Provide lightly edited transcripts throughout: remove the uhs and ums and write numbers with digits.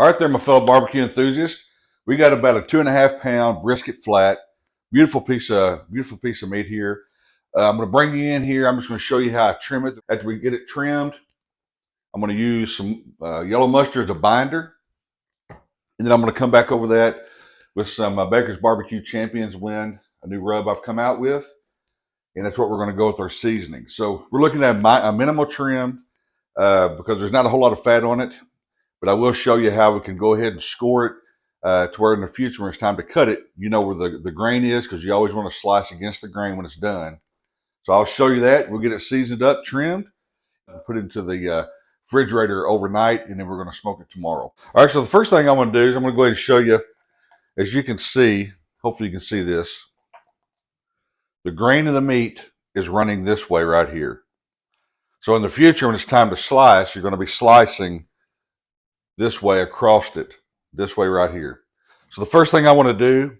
All right there, my fellow barbecue enthusiasts. We got about a 2.5 pound brisket flat. Beautiful piece of meat here. I'm going to bring you in here. I'm just going to show you how I trim it. After we get it trimmed, I'm going to use some yellow mustard as a binder. And then I'm going to come back over that with some Baker's Barbecue Champions Blend, a new rub I've come out with. And that's what we're going to go with our seasoning. So we're looking at a minimal trim because there's not a whole lot of fat on it. But I will show you how we can go ahead and score it to where in the future when it's time to cut it, you know where the grain is, because you always want to slice against the grain when it's done. So I'll show you that. We'll get it seasoned up, trimmed, and put it into the refrigerator overnight, and then we're going to smoke it tomorrow. All right, so the first thing I'm going to do is I'm going to go ahead and show you, as you can see, hopefully you can see this, the grain of the meat is running this way right here. So in the future, when it's time to slice, you're going to be slicing this way across it, this way right here. So the first thing I want to do,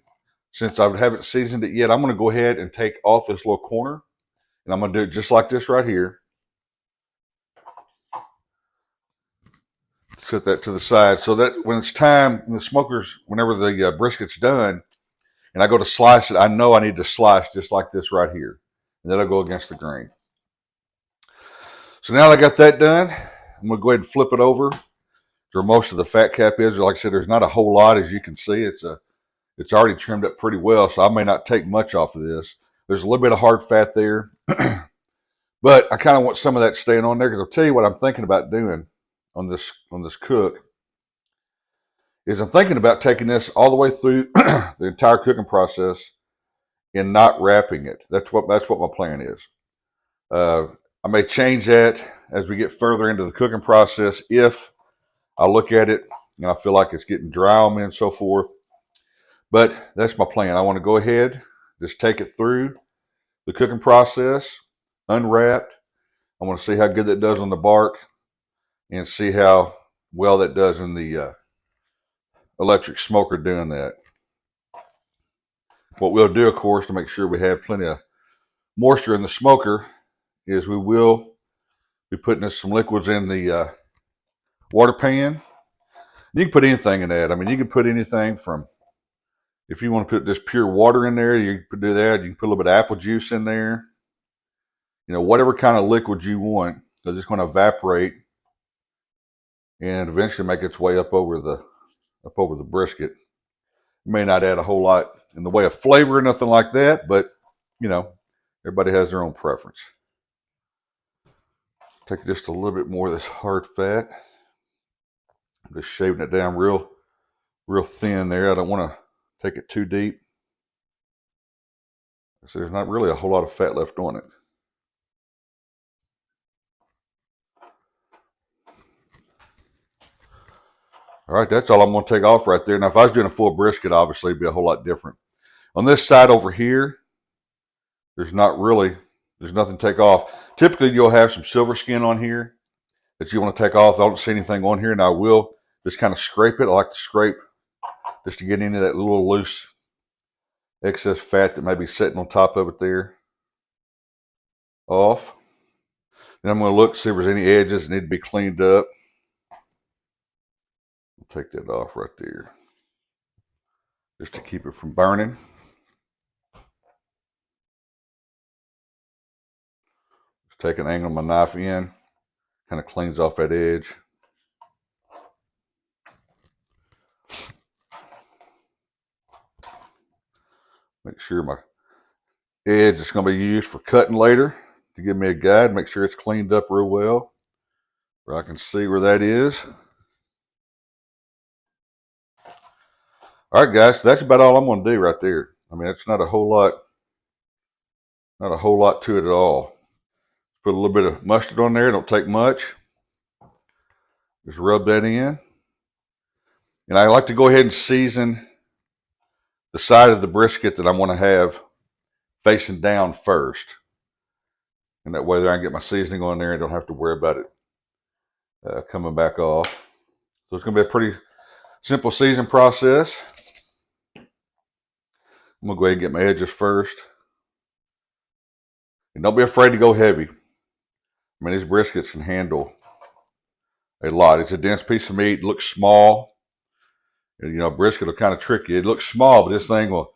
since I haven't seasoned it yet, I'm going to go ahead and take off this little corner, and I'm going to do it just like this right here. Set that to the side so that when it's time, whenever the brisket's done, and I go to slice it, I know I need to slice just like this right here, and that'll go against the grain. So now that I got that done, I'm going to go ahead and flip it over where most of the fat cap is. Like I said, there's not a whole lot, as you can see. It's already trimmed up pretty well, so I may not take much off of this. There's a little bit of hard fat there, but I kind of want some of that staying on there, because I'll tell you what I'm thinking about doing on this cook is I'm thinking about taking this all the way through the entire cooking process and not wrapping it. That's what my plan is. I may change that as we get further into the cooking process if I look at it and I feel like it's getting dry on me and so forth. But that's my plan. I want to go ahead, just take it through the cooking process, unwrapped. I want to see how good that does on the bark and see how well that does in the electric smoker doing that. What we'll do, of course, to make sure we have plenty of moisture in the smoker is we will be putting some liquids in the water pan. You can put anything in that. I mean, you can put anything from, if you want to put just pure water in there, you can do that. You can put a little bit of apple juice in there. You know, whatever kind of liquid you want, because it's going to evaporate and eventually make its way up over the brisket. It may not add a whole lot in the way of flavor or nothing like that, but you know, everybody has their own preference. Take just a little bit more of this hard fat. I'm just shaving it down real thin there. I don't want to take it too deep. So there's not really a whole lot of fat left on it. All right, that's all I'm going to take off right there. Now, if I was doing a full brisket, obviously it'd be a whole lot different. On this side over here, there's nothing to take off. Typically, you'll have some silver skin on here that you want to take off. I don't see anything on here, and I will just kind of scrape it. I like to scrape just to get into that little loose excess fat that may be sitting on top of it there off. Then I'm going to look to see if there's any edges that need to be cleaned up. I'll take that off right there just to keep it from burning. Just take an angle of my knife in, kind of cleans off that edge. Make sure my edge is going to be used for cutting later to give me a guide. Make sure it's cleaned up real well where I can see where that is. All right, guys, so that's about all I'm going to do right there. I mean, it's not a whole lot to it at all. Put a little bit of mustard on there. Don't take much. Just rub that in. And I like to go ahead and season the side of the brisket that I'm going to have facing down first. And that way there I can get my seasoning on there and don't have to worry about it coming back off. So it's going to be a pretty simple seasoning process. I'm going to go ahead and get my edges first. And don't be afraid to go heavy. I mean, these briskets can handle a lot. It's a dense piece of meat. It looks small, You know, brisket will kind of trick you. It looks small, but this thing will,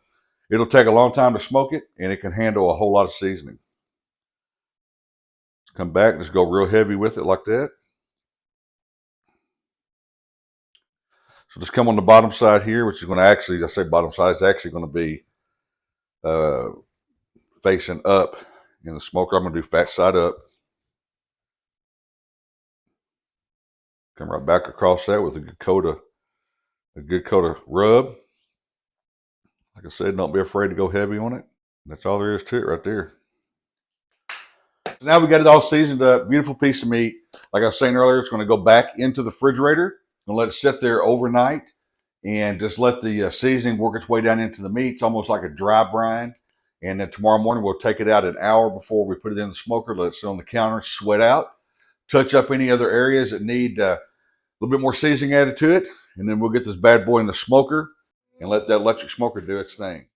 it'll take a long time to smoke it, and it can handle a whole lot of seasoning. Come back, just go real heavy with it like that. So just come on the bottom side here, which is going to actually, I say bottom side, it's actually going to be uh, facing up in the smoker. I'm going to do fat side up. Come right back across that with a good coat of rub. Like I said, don't be afraid to go heavy on it. That's all there is to it right there. So now we got it all seasoned up. Beautiful piece of meat. Like I was saying earlier, it's going to go back into the refrigerator and let it sit there overnight and just let the seasoning work its way down into the meat. It's almost like a dry brine. And then tomorrow morning, we'll take it out an hour before we put it in the smoker, let it sit on the counter, sweat out, touch up any other areas that need a little bit more seasoning added to it. And then we'll get this bad boy in the smoker and let that electric smoker do its thing.